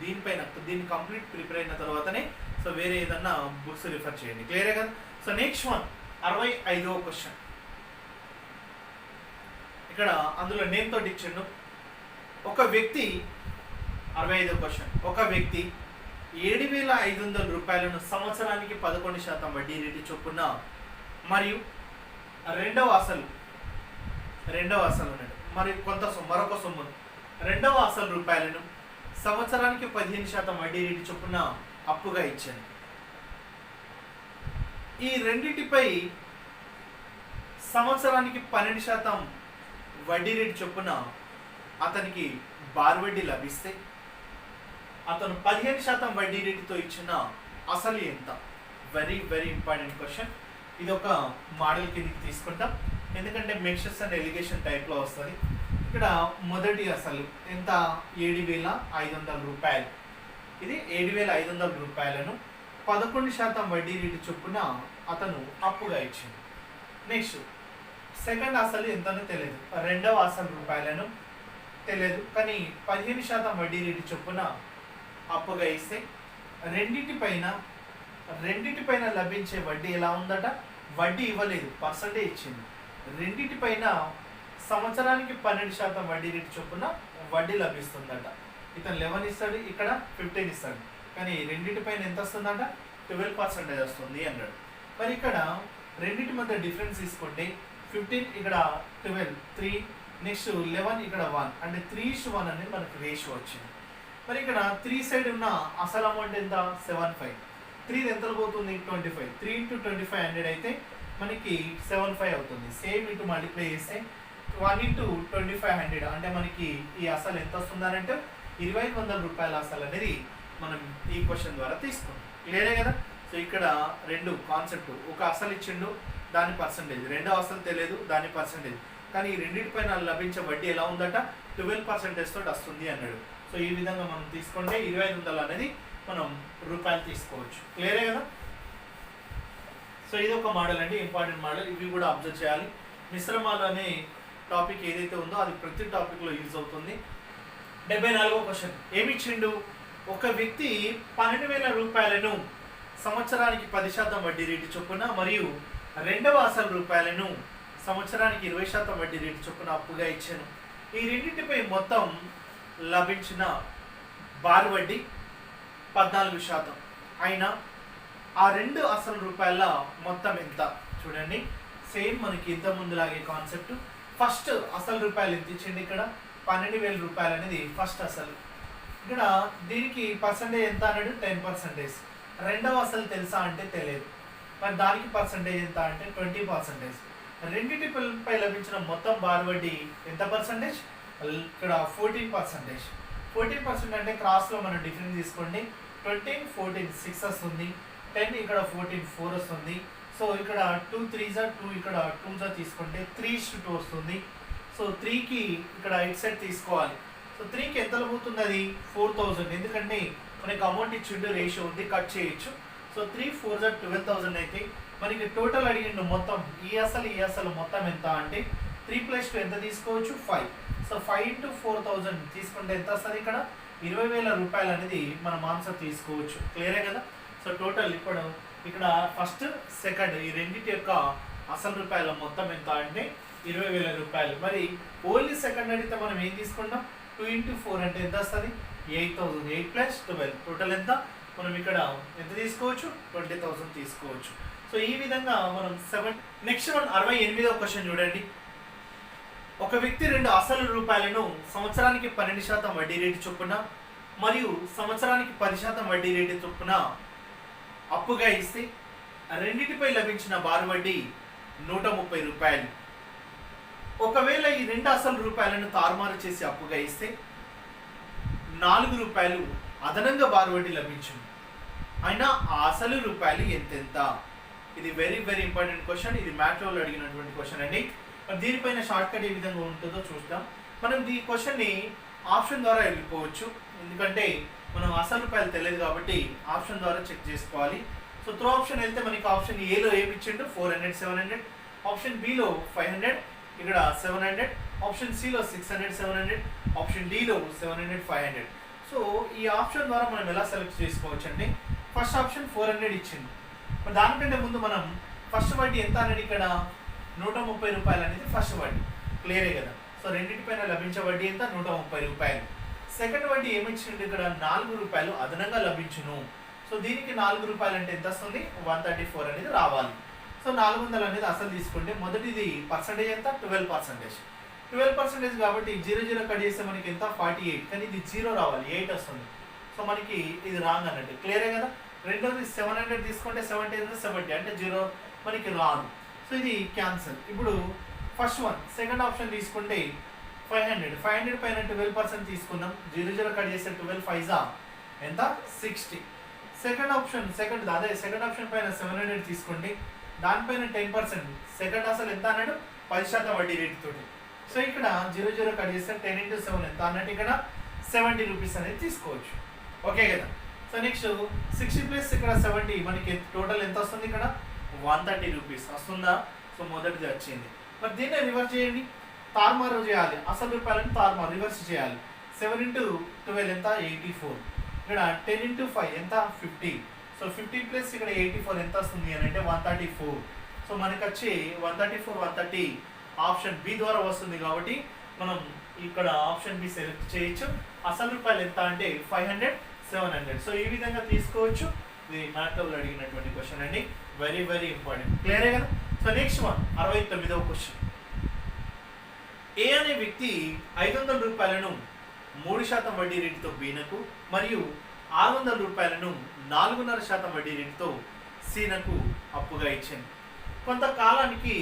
దీన్ని కంప్లీట్ ప్రిపేర్ అయిన తర్వాతనే సో వేరే ఏదన్నా బుక్స్ రిఫర్ చేయండి. క్లియరే కదా. సో నెక్స్ట్ వన్ 65వ క్వశ్చన్. ఇక్కడ అందులో నేమ్ తోటి ఇచ్చిండు. ఒక వ్యక్తి 65వ క్వశ్చన్. ఒక వ్యక్తి 7500 రూపాయలను సంవత్సరానికి 11% వడ్డీ రేటు చొప్పున మరియు రెండవ అసలు ఉన్నాడు మరి మరొక సొమ్ము రెండవ అసలు రూపాయలను సంవత్సరానికి 15% వడ్డీ రేటు చొప్పున అప్పుగా ఇచ్చాను. ఈ రెండింటిపై సంవత్సరానికి 12% వడ్డీ రేటు చొప్పున అతనికి బార్ వడ్డీ లభిస్తే అతను 15% వడ్డీ రేటుతో ఇచ్చిన అసలు ఎంత? Very very important question. ఇది ఒక మోడల్ కిందకి తీసుకుంటాం, ఎందుకంటే మెన్షన్స్ అండ్ ఎలిగేషన్ టైప్లో వస్తుంది. ఇక్కడ మొదటి అసలు ఎంత 7500 రూపాయలు. ఇది 7500 రూపాయలను 11% వడ్డీ రేటు చొప్పున అతను అప్పుగా ఇచ్చింది. నెక్స్ట్ సెకండ్ అసలు ఎంతనో తెలియదు, రెండవ అసలు రూపాయలను తెలియదు, కానీ 15% వడ్డీ రేటు చొప్పున అప్పుగా ఇస్తే రెండింటిపైన లభించే వడ్డీ ఎలా ఉందట? వడ్డీ ఇవ్వలేదు, పర్సంటేజ్ ఇచ్చింది. రెండింటిపైన సంవత్సరానికి 12% వడ్డీ రేటు చొప్పున వడ్డీ లభిస్తుందట. ఇతను 11 ఇస్తాడు, ఇక్కడ 15 ఇస్తాడు, కానీ రెండింటిపైన ఎంత వస్తుందట? 12% వస్తుంది అన్నాడు. మరి ఇక్కడ రెండింటి మధ్య డిఫరెన్స్ తీసుకుంటే 15 ఇక్కడ 12 3 నెక్స్ట్ 11 ఇక్కడ 1 అంటే 3:1 అనేది మనకు రేషియో వచ్చింది. మరి ఇక్కడ 3 సైడ్ ఉన్న అసలు అమౌంట్ ఎంత? 75. 3 ఎంత పోతుంది? 25. 3 × 25 100 అయితే మనకి 75 అవుతుంది. సేమ్ ఇటు మల్టిప్లై చేస్తే 1 × 25 100 అంటే మనకి ఈ అసలు ఎంత వస్తుందనంటే 2500 రూపాయల అసలు అనేది మనం ఈ క్వశ్చన్ ద్వారా తీసుకున్నాం. క్లియరే కదా. సో ఇక్కడ రెండు కాన్సెప్ట్, ఒక అసలు ఇచ్చిండు దాని పర్సంటేజ్, రెండో అసలు తెలియదు దాని పర్సంటేజ్, కానీ ఈ రెండింటిపైన లభించే వడ్డీ ఎలా ఉందట? 12% తోటి వస్తుంది అన్నాడు. సో ఈ విధంగా మనం తీసుకుంటే 2500 అనేది మనం రూపాయలు తీసుకోవచ్చు. క్లియరే కదా. సో ఇది ఒక మోడల్ అండి, ఇంపార్టెంట్ మోడల్. ఇవి కూడా అబ్జర్వ్ చేయాలి. మిశ్రమాలు అనే టాపిక్ ఏదైతే ఉందో అది ప్రతి టాపిక్లో యూజ్ అవుతుంది. 74వ క్వశ్చన్ ఏమి ఇచ్చిండు? ఒక వ్యక్తి 12,000 రూపాయలను సంవత్సరానికి 10% వడ్డీ రేటు చొప్పున మరియు రెండవ అసలు రూపాయలను సంవత్సరానికి 20% వడ్డీ రేటు చొప్పున అప్పుగా ఇచ్చాను. ఈ రెండింటిపై మొత్తం లభించిన బార్ వడ్డీ 14% అయినా ఆ రెండు అసలు రూపాయల మొత్తం ఎంత? చూడండి, సేమ్ మనకి ఇంత ముందులాగే కాన్సెప్ట్. ఫస్ట్ అసలు రూపాయలు ఎంత ఇచ్చింది? ఇక్కడ 12,000 రూపాయలు అనేది ఫస్ట్ అసలు. ఇక్కడ దీనికి పర్సంటేజ్ ఎంత అన్నాడు? 10%. రెండవ అసలు తెలుసా అంటే తెలియదు, మరి దానికి పర్సంటేజ్ ఎంత అంటే 20%. రెండింటిపై లభించిన మొత్తం బార్ వడ్డీ ఎంత పర్సంటేజ్? ఇక్కడ 14%. 14% అంటే క్రాస్లో మనం డిఫరెన్స్ తీసుకోండి. 20 14 6 వస్తుంది, 10 ఇక్కడ 14 4 వస్తుంది. సో ఇక్కడ 2 3s 2 ఇక్కడ 2s తీసుకుంటే 3:2 వస్తుంది. సో 3కి ఇక్కడ ఇట్ సైడ్ తీసుకోవాలి. సో 3కి ఎంత పోతుంది? అది 4000, ఎందుకంటే మనకి అమౌంట్ ఇచ్చిండు, రేషియో ఉంది, కట్ చేయొచ్చు. సో 3 4s 12,000 అయితే మనకి టోటల్ అడిగిండు మొత్తం ఈ అసలు మొత్తం ఎంత అంటే 3 + 2 ఎంత తీసుకోవచ్చు? 5. సో 5 × 4000 తీసుకుంటే ఎంత వస్తుంది? ఇక్కడ 20,000 రూపాయలు అనేది మనం ఆన్సర్ తీసుకోవచ్చు. క్లియరే కదా. సో టోటల్ ఇప్పుడు ఇక్కడ ఫస్ట్ సెకండ్ ఈ రెండింటి యొక్క అసలు రూపాయల మొత్తం ఎంత అంటే 20,000 రూపాయలు. మరి ఓన్లీ సెకండ్ అడిగితే మనం ఏం తీసుకుంటాం? 2 × 4 అంటే ఎంత వస్తుంది? 8,000. 8 + 12 టోటల్ ఎంత? మనం ఇక్కడ ఎంత తీసుకోవచ్చు, 20,000 తీసుకోవచ్చు. సో ఈ విధంగా మనం నెక్స్ట్ 68వ క్వశ్చన్ చూడండి. ఒక వ్యక్తి 2 అసలు రూపాయలను సంవత్సరానికి 12% వడ్డీ రేటు చొప్పున మరియు సంవత్సరానికి 10% వడ్డీ రేటు చొప్పున అప్పుగా ఇస్తే రెండింటిపై లభించిన బారు వడ్డీ 130 రూపాయలు. ఒకవేళ ఈ 2 అసలు రూపాయలను తారుమారు చేసి అప్పుగా ఇస్తే 4 రూపాయలు అదనంగా బారు వడ్డీ లభించింది. అయినా ఆ అసలు రూపాయలు ఎంతెంత? ఇది వెరీ వెరీ ఇంపార్టెంట్ క్వశ్చన్. ఇది మ్యాథ్లో అడిగినటువంటి క్వశ్చన్ అండి. దీనిపైన షార్ట్ కట్ ఏ విధంగా ఉంటుందో చూద్దాం. మనం ఈ క్వశ్చన్ని ఆప్షన్ ద్వారా వెళ్ళిపోవచ్చు, ఎందుకంటే మనం అసలు రూపాయలు తెలియదు కాబట్టి ఆప్షన్ ద్వారా చెక్ చేసుకోవాలి. సో త్రూ ఆప్షన్ వెళ్తే మనకి ఆప్షన్ ఏలో ఏమి ఇచ్చిండు, 400 700, ఆప్షన్ బిలో 500, ఇక్కడ 700, ఆప్షన్ సిలో 600 700, ఆప్షన్ డిలో 700 500. సో ఈ ఆప్షన్ ద్వారా మనం ఎలా సెలెక్ట్ చేసుకోవచ్చు అంటే ఫస్ట్ ఆప్షన్ 400 ఇచ్చింది. మరి దానికంటే ముందు మనం ఫస్ట్ వడ్డీ ఎంత అనేది ఇక్కడ 130 రూపాయలు అనేది ఫస్ట్ వడ్డీ, క్లియరే కదా. సో రెండింటిపైన లభించే వడ్డీ ఎంత, 130 రూపాయలు. సెకండ్ వడ్డీ ఏమిచ్చిండు, ఇక్కడ 4 రూపాయలు అదనంగా లభించును. సో దీనికి 4 రూపాయలు అంటే ఎంత వస్తుంది, 134 అనేది రావాలి. సో 400 అనేది అసలు తీసుకుంటే మొదటిది పర్సంటేజ్ ఎంత, 12%. 12% కాబట్టి 0 కట్ చేస్తే మనకి ఎంత, 48, కానీ ఇది 0 రావాలి, 8 వస్తుంది. సో మనకి ఇది రాంగ్ అన్నట్టు, క్లియరే కదా. రెండోది 700 తీసుకుంటే 70 అంటే 0 మనకి రాదు. సో ఇది క్యాన్సల్. ఇప్పుడు ఫస్ట్ వన్ సెకండ్ ఆప్షన్ తీసుకుంటే 500 పైన 12% తీసుకున్నాం, 0 కట్ చేస్తే 12 5 ఎంత, 60. సెకండ్ ఆప్షన్ సెకండ్ ఆప్షన్ పైన 700 తీసుకోండి, దానిపైన 10%, సెకండ్ అసలు ఎంత అన్నాడు, 10% వడ్డీ రేటు తోటి. సో ఇక్కడ 0 కట్ చేస్తే 10 into 7 ఎంత అన్నట్టు, ఇక్కడ 70 రూపీస్ అనేది తీసుకోవచ్చు. ఓకే కదా. సో నెక్స్ట్ 60 ప్లస్ ఇక్కడ 70 మనకి టోటల్ ఎంత వస్తుంది, ఇక్కడ 130 రూపీస్ వస్తుందా. సో మొదటిది వచ్చింది. మరి దీన్ని రివర్స్ చేయండి, తారుమారు చేయాలి, అసలు రూపాయలను తారుమారు రివర్స్ చేయాలి. 7 into 12 ఎంత, 84. ఇక్కడ 10 into 5 ఎంత, 50. సో 50 ప్లస్ ఇక్కడ 84 ఎంత వస్తుంది అని అంటే 134. సో మనకి వచ్చి 134 130 ఆప్షన్ బి ద్వారా వస్తుంది కాబట్టి మనం ఇక్కడ ఆప్షన్ బి సెలెక్ట్ చేయొచ్చు. అసలు రూపాయలు ఎంత అంటే 500 700. సో ఈ విధంగా తీసుకోవచ్చు. ఇది మ్యాథ్లో అడిగినటువంటి క్వశ్చన్ అండి, వెరీ వెరీ ఇంపార్టెంట్, క్లియరే కదా. సో నెక్స్ట్ 69వ క్వశ్చన్. ఏ అనే వ్యక్తి 500 రూపాయలను 3% వడ్డీ రేటుతో బీనకు మరియు 600 రూపాయలను 4.5% వడ్డీ రేటుతో సీనకు అప్పుగా ఇచ్చింది. కొంతకాలానికి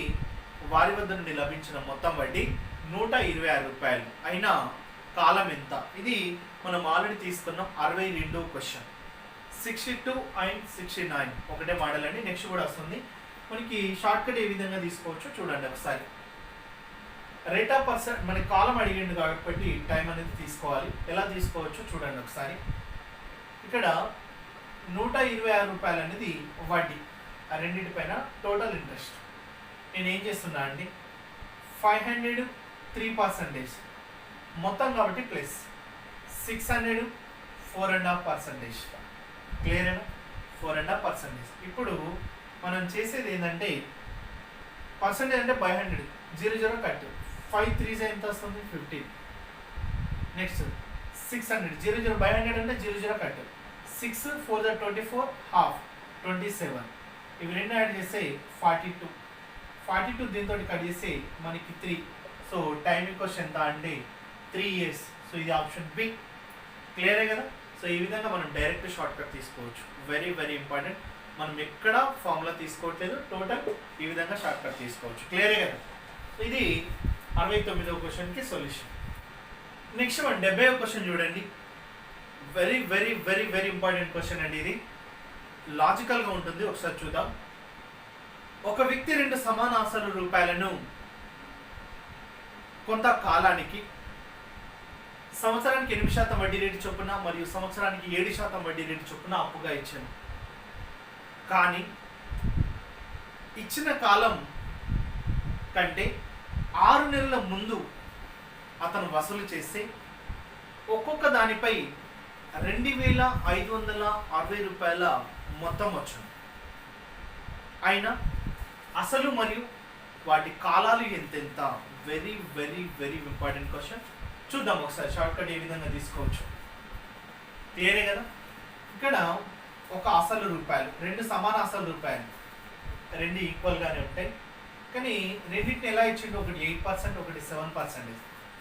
వారి వద్ద నుండి లభించిన మొత్తం వడ్డీ 126 రూపాయలు. అయినా కాలం ఎంత? ఇది మనం ఆల్రెడీ తీసుకున్నాం 62వ క్వశ్చన్. 62 and 69 ఒకటే మోడల్ అండి. నెక్స్ట్ కూడా వస్తుంది మనకి. షార్ట్ కట్ ఏ విధంగా తీసుకోవచ్చు చూడండి ఒకసారి. రేట్ ఆఫ్ పర్సెంట్ మనకి కాలం అడిగిండు కాబట్టి టైం అనేది తీసుకోవాలి. ఎలా తీసుకోవచ్చు చూడండి ఒకసారి. ఇక్కడ 126 రూపాయలు అనేది వడ్డీ, ఆ రెండింటిపైన టోటల్ ఇంట్రెస్ట్. నేను ఏం చేస్తున్నా అండి, 500 3% మొత్తం కాబట్టి ప్లస్ 600 4.5%, క్లియరేనా, 4.5%. ఇప్పుడు మనం చేసేది ఏంటంటే పర్సెంటేజ్ అంటే 500 0 కట్ 5 3 ఎంత వస్తుంది, 15. నెక్స్ట్ 600 0 500 అంటే 0 కట్ 6 4 24 half 27. ఇవి రెండు యాడ్ చేస్తే 42 దీంతో కట్ చేస్తే మనకి 3. సో టైం క్వశ్చన్ ఎంత అంటే 3 years. సో ఇది ఆప్షన్ బి, క్లియరే కదా. సో ఈ విధంగా మనం డైరెక్ట్ షార్ట్ కట్ తీసుకోవచ్చు. Very very important. మనం ఎక్కడ ఫార్ములా తీసుకోవట్లేదు, టోటల్ ఈ విధంగా షార్ట్ కట్ తీసుకోవచ్చు, క్లియరే కదా. సో ఇది 69వ క్వశ్చన్కి సొల్యూషన్. నెక్స్ట్ 70వ క్వశ్చన్ చూడండి. Very very very very important question అండి. ఇది లాజికల్గా ఉంటుంది, ఒకసారి చూద్దాం. ఒక వ్యక్తి 2 సమాన అసలు రూపాయలను కొంత కాలానికి సంవత్సరానికి 8% వడ్డీ రేటు చొప్పున మరియు సంవత్సరానికి 7% వడ్డీ రేటు చొప్పున అప్పుగా ఇచ్చాను. కానీ ఇచ్చిన కాలం కంటే 6 నెలల ముందు అతను వసూలు చేస్తే ఒక్కొక్క దానిపై 2,560 రూపాయల మొత్తం వచ్చును. అయినా అసలు మరియు వాటి కాలాలు ఎంతెంత? Very very very important question. చూద్దాం ఒకసారి షార్ట్ కట్ ఏ విధంగా తీసుకోవచ్చు, క్లియరే కదా. ఇక్కడ ఒక అసలు రూపాయలు, రెండు సమాన అసలు రూపాయలు, రెండు ఈక్వల్గానే ఉంటాయి. కానీ రెండింటిని ఎలా ఇచ్చిండు, ఒకటి 8%, ఒకటి 7%.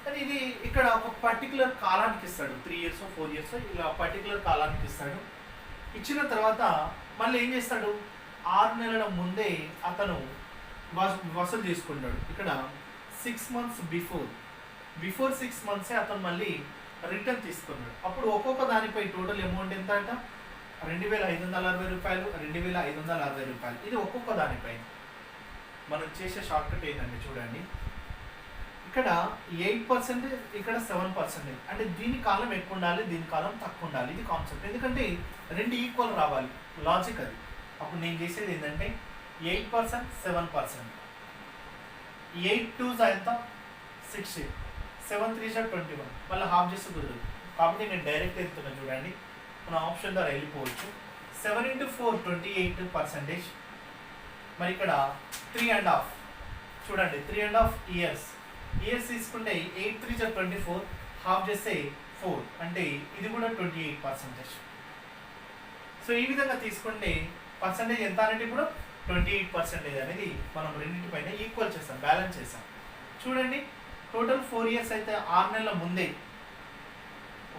కానీ ఇది ఇక్కడ ఒక పర్టికులర్ కాలానికి ఇస్తాడు, 3 ఇయర్స్ 4 ఇయర్స్ ఇలా పర్టికులర్ కాలానికి ఇస్తాడు. ఇచ్చిన తర్వాత మళ్ళీ ఏం చేస్తాడు, 6 నెలల ముందే అతను వసూలు చేసుకుంటాడు. ఇక్కడ 6 మంత్స్ బిఫోర్ 6 మంత్సే అతను మళ్ళీ రిటర్న్ తీసుకున్నాడు. అప్పుడు ఒక్కొక్క దానిపై టోటల్ అమౌంట్ ఎంత అంట, 2560 రూపాయలు, 2560 రూపాయలు. ఇది ఒక్కొక్క దానిపై మనం చేసే షార్ట్ కట్ ఏంటంటే చూడండి, ఇక్కడ 8%, ఇక్కడ 7%. అంటే దీని కాలం ఎక్కువ ఉండాలి, దీని కాలం తక్కువ ఉండాలి. ఇది కాన్సెప్ట్. ఎందుకంటే రెండు ఈక్వల్ రావాలి, లాజిక్ అది. అప్పుడు నేను చేసేది ఏంటంటే 8%, 7%. 8 2s ఎంత 60, 7 3s 21. మళ్ళీ హాఫ్ చేస్తే కుదరదు కాబట్టి నేను డైరెక్ట్ వెళ్తున్నా. చూడండి మన ఆప్షన్ ద్వారా వెళ్ళిపోవచ్చు. 7 into 4 28%. మరి ఇక్కడ 3.5 చూడండి, 3.5 ఇయర్స్ తీసుకుంటే 8 3s 24, హాఫ్ చేస్తే 4, అంటే ఇది కూడా 28%. సో ఈ విధంగా తీసుకుంటే పర్సంటేజ్ ఎంత అనేది ఇప్పుడు 28% అనేది మనం రెండింటిపైన ఈక్వల్ చేస్తాం, బ్యాలెన్స్ చేస్తాం. చూడండి టోటల్ 4 ఇయర్స్ అయితే 6 నెలల ముందే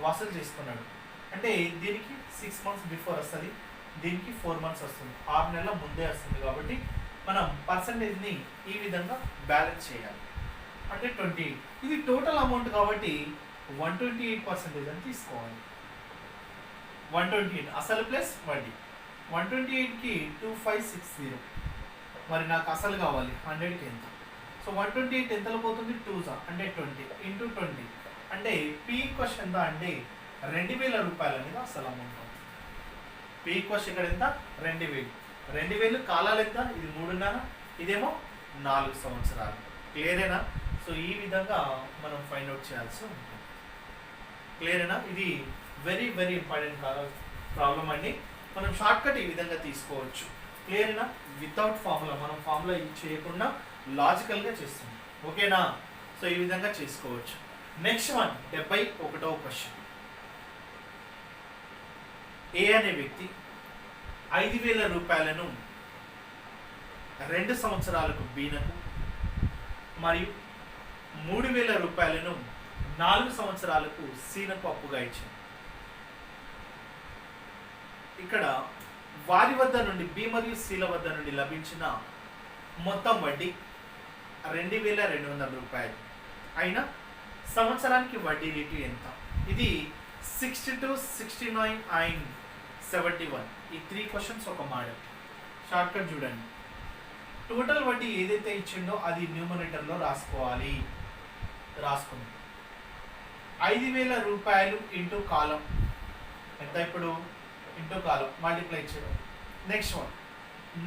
వసూలు చేసుకున్నాడు. అంటే దీనికి 6 మంత్స్ బిఫోర్ వస్తుంది, దీనికి 4 మంత్స్ వస్తుంది, 6 నెలల ముందే వస్తుంది. కాబట్టి మనం పర్సంటేజ్ని ఈ విధంగా బ్యాలెన్స్ చేయాలి. అంటే 28, ఇది టోటల్ అమౌంట్ కాబట్టి 128% అని తీసుకోవాలి. 128 అసలు ప్లస్ వడ్డీ. 128కి 2560. మరి నాకు అసలు కావాలి 100కి ఎంత. సో 128 ఎంతలో పోతుంది, 2s అంటే 20 ఇంటూ 20. అంటే పీ క్వశ్చన్ ఎంత అంటే 2000 రూపాయలు అనేది అసలు అమౌంట్. పీ క్వశ్చన్ ఇక్కడ ఎంత 2000. 2000 కాలాలు ఎంత, ఇది 3.5, ఇదేమో 4 సంవత్సరాలు. క్లియరేనా? సో ఈ విధంగా మనం ఫైండ్ అవుట్ చేయాల్సి ఉంటుంది. క్లియరేనా? ఇది వెరీ వెరీ ఇంపార్టెంట్ ప్రాబ్లం అండి. మనం షార్ట్ కట్ ఈ విధంగా తీసుకోవచ్చు. క్లియరేనా? వితౌట్ ఫార్ములా, మనం ఫార్ములా చేయకుండా లాజికల్గా చేస్తుంది. ఓకేనా? సో ఈ విధంగా చేసుకోవచ్చు. నెక్స్ట్ వన్ 71వ క్వశ్చన్. ఏ అనే వ్యక్తి 5000 రూపాయలను 2 సంవత్సరాలకు బీనకు మరియు 3000 రూపాయలను 4 సంవత్సరాలకు సీనకు అప్పుగా ఇచ్చింది. ఇక్కడ వారి వద్ద నుండి బి మరియు సీల వద్ద నుండి లభించిన మొత్తం వడ్డీ 2200 రూపాయలు అయినా సంవత్సరానికి వడ్డీ రేటు ఎంత? ఇది 62, 69 and 71. ఈ 3 క్వశ్చన్స్ ఒక మోడల్. షార్ట్ కట్ చూడండి. టోటల్ వడ్డీ ఏదైతే ఇచ్చిండో అది న్యూమరేటర్లో రాసుకోవాలి. రాసుకుంది 5000 రూపాయలు ఇంటూ కాలం ఎంత, ఇప్పుడు ఇంటూ కాలం మల్టిప్లై చేయడం. నెక్స్ట్ వన్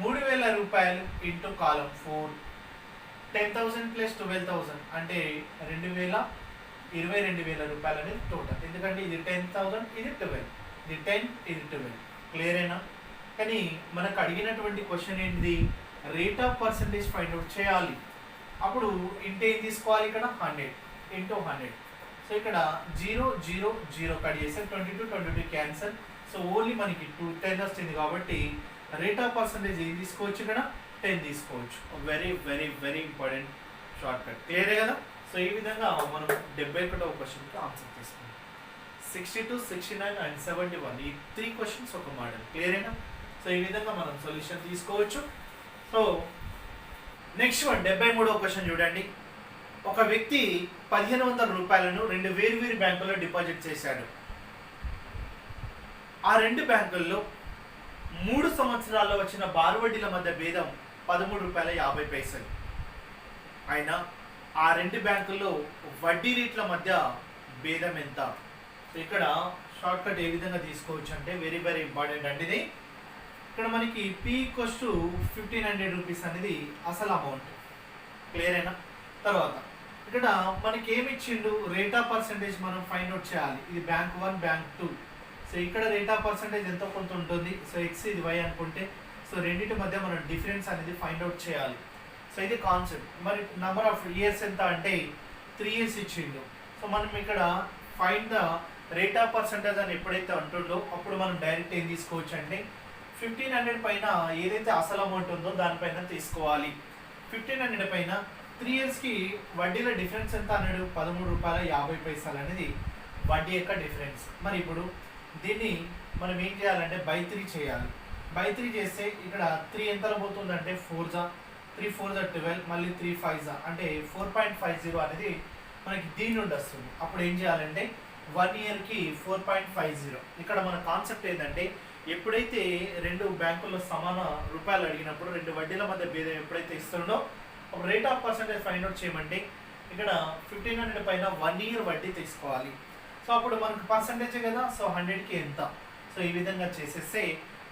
3000 రూపాయలు ఇంటూ కాలం 4, 10,000 ప్లస్ 12,000 అంటే 22,000 రూపాయలు అనేది టోటల్. ఎందుకంటే ఇది 10,000, ఇది 12, ఇది 10, ఇది 12. క్లియరేనా? కానీ మనకు అడిగినటువంటి క్వశ్చన్ ఏంటిది, rate of percentage find out చేయాలి. అప్పుడు ఇంటూ ఏం తీసుకోవాలి, ఇక్కడ 100 ఇంటూ 100. సో ఇక్కడ 0 0 0 కట్ చేస్తే 22 22 క్యాన్సల్. సో ఓన్లీ మనకి 10 వస్తుంది కాబట్టి రేట్ ఆఫ్ పర్సంటేజ్ ఏం తీసుకోవచ్చు, ఇక్కడ 10 తీసుకోవచ్చు. Very very very important short cut. క్లియరే కదా? సో ఈ విధంగా మనం 71వ క్వశ్చన్కి ఆన్సర్ తీసుకుంటాం. 62, 69 and 71 ఈ 3 క్వశ్చన్స్ ఒక మోడల్. క్లియరేనా? సో ఈ విధంగా మనం సొల్యూషన్ తీసుకోవచ్చు. సో నెక్స్ట్ వన్ 73వ క్వశ్చన్ చూడండి. ఒక వ్యక్తి 1500 రూపాయలను 2 వేరు బ్యాంకుల్లో డిపాజిట్ చేశాడు. ఆ 2 బ్యాంకుల్లో 3 సంవత్సరాల్లో వచ్చిన బారు వడ్డీల మధ్య భేదం 13 రూపాయల 50 పైసలు అయినా ఆ 2 బ్యాంకుల్లో వడ్డీ రేట్ల మధ్య భేదం ఎంత? సో ఇక్కడ షార్ట్ కట్ ఏ విధంగా తీసుకోవచ్చు అంటే వెరీ వెరీ ఇంపార్టెంట్ అండి ఇది. ఇక్కడ మనకి P ఈక్వల్స్ టు 1500 రూపీస్ అనేది అసలు అమౌంట్. క్లియరేనా? తర్వాత ఇక్కడ మనకి ఏమి ఇచ్చిండు, రేట్ ఆఫ్ పర్సంటేజ్ మనం ఫైండ్ అవుట్ చేయాలి. ఇది బ్యాంక్ 1, బ్యాంక్ 2. సో ఇక్కడ రేట్ ఆఫ్ పర్సంటేజ్ ఎంతో కొంత ఉంటుంది. సో x ఇది y అనుకుంటే సో రెండింటి మధ్య మనం డిఫరెన్స్ అనేది ఫైండ్ అవుట్ చేయాలి. సో ఇది కాన్సెప్ట్. మరి నెంబర్ ఆఫ్ ఇయర్స్ ఎంత అంటే 3 ఇయర్స్ ఇచ్చిండు. సో మనం ఇక్కడ find the rate of percentage అని ఎప్పుడైతే అంటుండో అప్పుడు మనం డైరెక్ట్ ఏం తీసుకోవచ్చు అంటే 1500 పైన ఏదైతే అసలు అమౌంట్ ఉందో దానిపైన తీసుకోవాలి. 1500 పైన 3 ఇయర్స్కి వడ్డీల డిఫరెన్స్ ఎంత అన్నాడు? ₹13.50 అనేది వడ్డీ యొక్క డిఫరెన్స్. మరి ఇప్పుడు దీన్ని మనం ఏం చేయాలంటే బై 3 చేయాలి. బై 3 చేస్తే ఇక్కడ 3 ఎంతలో పోతుందంటే 4 3 4 12, మళ్ళీ 3 5 అంటే 4.50 అనేది మనకి దీని నుండి వస్తుంది. అప్పుడు ఏం చేయాలంటే 1 ఇయర్కి 4.50. ఇక్కడ మన కాన్సెప్ట్ ఏంటంటే ఎప్పుడైతే రెండు బ్యాంకుల్లో సమాన రూపాయలు అడిగినప్పుడు రెండు వడ్డీల మధ్య భేదం ఎప్పుడైతే ఇస్తుండో అప్పుడు rate of percentage find out చేయమంటే ఇక్కడ 1500 పైన 1 ఇయర్ వడ్డీ తీసుకోవాలి. సో అప్పుడు మనకు పర్సంటేజ్ కదా, సో 100కి ఎంత. సో ఈ విధంగా చేసేస్తే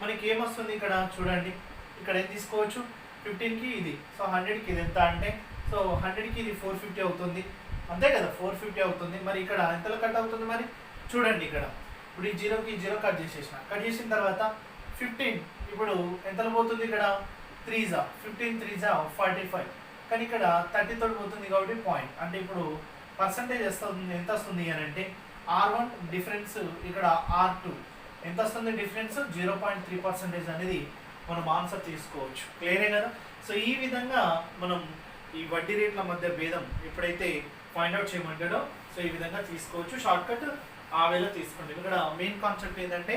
మనకి ఏమొస్తుంది ఇక్కడ చూడండి. ఇక్కడ ఏం తీసుకోవచ్చు 15కి ఇది, సో 100కి ఇది ఎంత అంటే సో 100కి ఇది 450 అవుతుంది, అంతే కదా 450 అవుతుంది. మరి ఇక్కడ ఎంతలో కట్ అవుతుంది మరి చూడండి. ఇక్కడ ఇప్పుడు ఈ 0కి 0 కట్ చేసిన తర్వాత 15 ఇప్పుడు ఎంతలో పోతుంది? ఇక్కడ 3 15 3 45, కానీ ఇక్కడ 30 తోటి పోతుంది కాబట్టి పాయింట్. అంటే ఇప్పుడు పర్సంటేజ్ ఎంత వస్తుంది అని అంటే R1 డిఫరెన్స్ ఇక్కడ R2 ఎంత వస్తుంది డిఫరెన్స్? 0.3% అనేది మనం ఆన్సర్ తీసుకోవచ్చు. క్లియరే కదా. సో ఈ విధంగా మనం ఈ వడ్డీ రేట్ల మధ్య భేదం ఎప్పుడైతే ఫైండ్ అవుట్ చేయమంటాడో సో ఈ విధంగా తీసుకోవచ్చు. షార్ట్ కట్ ఆ వేలో తీసుకోండి. ఇక్కడ మెయిన్ కాన్సెప్ట్ ఏంటంటే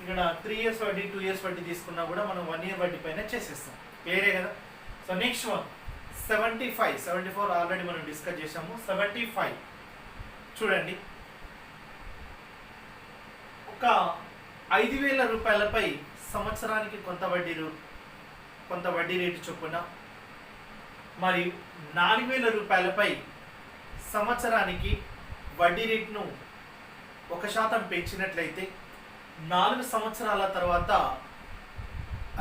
ఇక్కడ 3 ఇయర్స్ వడ్డీ 2 ఇయర్స్ వడ్డీ తీసుకున్నా కూడా మనం 1 ఇయర్ వడ్డీ పైన చేసేస్తాం. క్లియరే కదా. సో నెక్స్ట్ వన్ 75 74 ఆల్రెడీ మనం డిస్కస్ చేసాము. 75 చూడండి. ఒక 5,000 రూపాయలపై సంవత్సరానికి కొంత వడ్డీ రేటు చొప్పున మరియు 4,000 రూపాయలపై సంవత్సరానికి వడ్డీ రేటును 1% పెంచినట్లయితే 4 సంవత్సరాల తర్వాత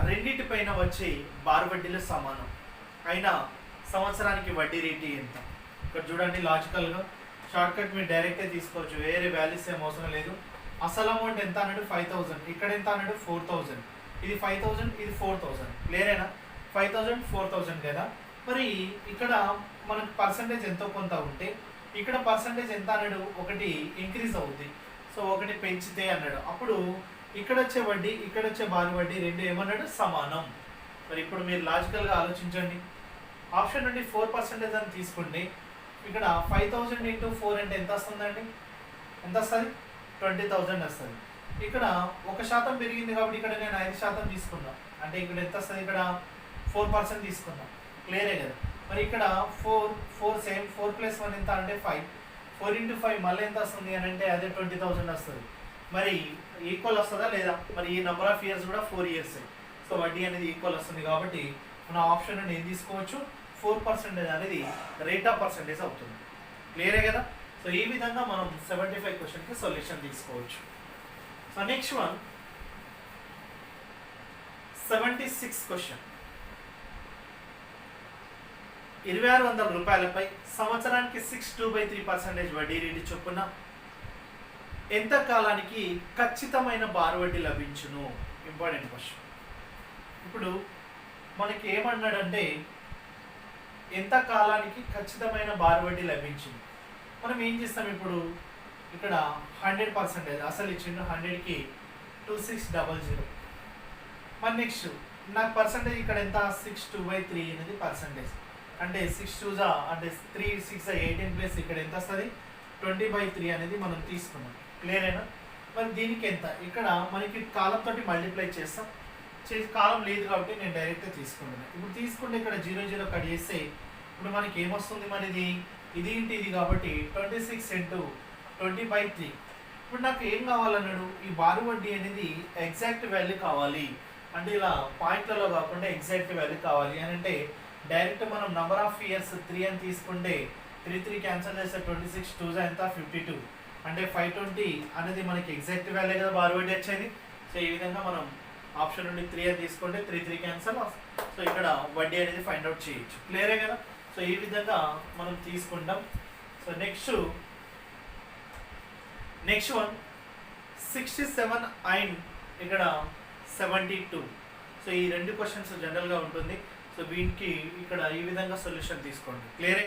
రెండింటిపైన వచ్చే బారు వడ్డీలు సమానం అయినా సంవత్సరానికి వడ్డీ రేటు ఎంత? ఇక్కడ చూడండి లాజికల్గా షార్ట్ కట్ మీరు డైరెక్టే తీసుకోవచ్చు, వేరే వాల్యూస్ ఏం అవసరం లేదు. అసలు అమౌంట్ ఎంత అన్నాడు 5,000, ఇక్కడ ఎంత అన్నాడు 4,000, ఇది 5,000 ఇది 4,000. క్లియరేనా? 5,000 4,000 కదా. మరి ఇక్కడ మనకు పర్సంటేజ్ ఎంతో కొంత ఉంటే ఇక్కడ పర్సంటేజ్ ఎంత అన్నాడు? ఒకటి ఇంక్రీజ్ అవుద్ది, సో ఒకటి పెంచితే అన్నాడు. అప్పుడు ఇక్కడ వచ్చే వడ్డీ ఇక్కడ వచ్చే బారు వడ్డీ రెండు ఏమన్నాడు? సమానం. మరి ఇప్పుడు మీరు లాజికల్గా ఆలోచించండి. ఆప్షన్ నుండి 4% అని తీసుకుంటే ఇక్కడ 5,000 × 4 అంటే ఎంత వస్తుందండి? ఎంత వస్తుంది? 20,000 వస్తుంది. ఇక్కడ 1% పెరిగింది కాబట్టి ఇక్కడ నేను 5% తీసుకున్నా, అంటే ఇక్కడ ఎంత వస్తుంది? ఇక్కడ 4% తీసుకున్నా. క్లియరే కదా. మరి ఇక్కడ 4 సేమ్ 4 + 1 ఎంత అంటే 5, 4 × 5 మళ్ళీ ఎంత వస్తుంది అని అంటే అదే 20,000 వస్తుంది. మరి ఈక్వల్ వస్తుందా లేదా? మరి ఈ నెంబర్ ఆఫ్ ఇయర్స్ కూడా 4 ఇయర్స్, సో వడ్డీ అనేది ఈక్వల్ వస్తుంది. కాబట్టి మన ఆప్షన్ నుండి ఏం తీసుకోవచ్చు? 4% అనేది రేట్ ఆఫ్ పర్సంటేజ్ అవుతుంది. క్లియరే కదా. సో ఈ విధంగా మనం 75 క్వశ్చన్కి సొల్యూషన్ తీసుకోవచ్చు. So next one 76 question. 2,600 రూపాయలపై సంవత్సరానికి 6.2/3% వడ్డీ రేటు చొప్పున ఎంత కాలానికి ఖచ్చితమైన బారు వడ్డీ లభించును? Important question. ఇప్పుడు మనకి ఏమన్నాడంటే ఎంత కాలానికి ఖచ్చితమైన బారు వడ్డీ లభించింది. మనం ఏం చేస్తాం ఇప్పుడు? ఇక్కడ 100% అసలు ఇచ్చిండు, 100కి 2600. మరి నెక్స్ట్ నాకు పర్సంటేజ్ ఇక్కడ ఎంత? 6/2/3 అనేది పర్సంటేజ్, అంటే 6 అంటే 3 6 18 ప్లస్ ఇక్కడ ఎంత వస్తుంది? 20/3 అనేది మనం తీసుకున్నాం. క్లియరేనా? మరి దీనికి ఎంత? ఇక్కడ మనకి కాలంతో మల్టిప్లై చేస్తాం, కాలం లేదు కాబట్టి నేను డైరెక్ట్గా తీసుకుంటున్నాను. ఇప్పుడు తీసుకుంటే ఇక్కడ 0 0 కట్ చేస్తే ఇప్పుడు మనకి ఏమొస్తుంది? మరి ఇది ఇంటి ఇది కాబట్టి 26 × 20/3. ఇప్పుడు నాకు ఏం కావాలన్నాడు? ఈ బారు వడ్డీ అనేది ఎగ్జాక్ట్ వాల్యూ కావాలి, అంటే ఇలా పాయింట్లలో కాకుండా ఎగ్జాక్ట్ వాల్యూ కావాలి అని అంటే డైరెక్ట్ మనం నెంబర్ ఆఫ్ ఇయర్స్ 3 అని తీసుకుంటే 3 క్యాన్సల్ చేస్తే 26 2 ఎంత? 52, అంటే 520 అనేది మనకి ఎగ్జాక్ట్ వాల్యూ కదా బారు వడ్డీ వచ్చేది. సో ఈ విధంగా మనం ఆప్షన్ నుండి 3 అని తీసుకుంటే 3 క్యాన్సల్, సో ఇక్కడ వడ్డీ అనేది ఫైండ్ అవుట్ చేయొచ్చు. క్లియరే కదా. సో ఈ విధంగా మనం తీసుకుంటాం. సో నెక్స్ట్ వన్ 67 అండ్ ఇక్కడ 72. సో ఈ రెండు క్వశ్చన్స్ జనరల్గా ఉంటుంది. సో వీటికి ఇక్కడ ఈ విధంగా సొల్యూషన్ తీసుకోండి. క్లియర్.